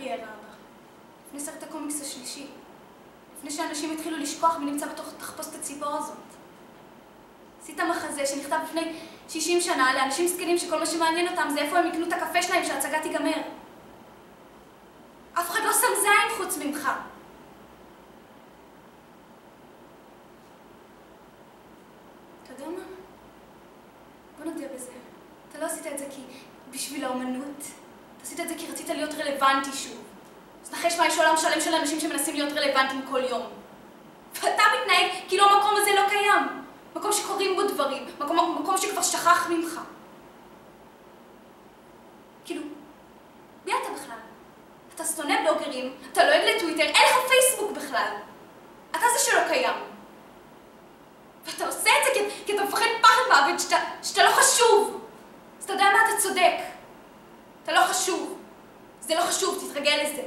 הקריירה הבאה. לפני סרט הקומיקס השלישי. לפני שאנשים התחילו לשכוח ונמצא בתוך תחפושת הציפור הזאת. עשית מחזה שנכתב לפני 60 שנה לאנשים זקנים שכל מה שמעניין אותם זה איפה הם יקנו את הקפה שלהם שההצגה תיגמר. אף אחד לא שם זין חוץ ממך. אתה יודע מה? בוא נודה בזה. אתה לא עשית את זה בשביל האומנות. אתה עשית את זה כי רצית להיות רלוונטי שוב. אז נחש מה, יש עולם שלם של אנשים שמנסים להיות רלוונטיים כל יום. ואתה מתנהג כאילו המקום הזה לא קיים. מקום שקוראים בו דברים. מקום שכבר שכח ממך. כאילו, מי אתה בכלל? אתה שונא בלוגרים, אתה לועג לטוויטר, אין לך פייסבוק בכלל. אתה זה שלא קיים. ואתה עושה את זה כי אתה מפחד פחד מוות שאתה לא חשוב. אז אתה יודע מה? אתה צודק. אתה לא חשוב. זה לא חשוב, תתרגל לזה.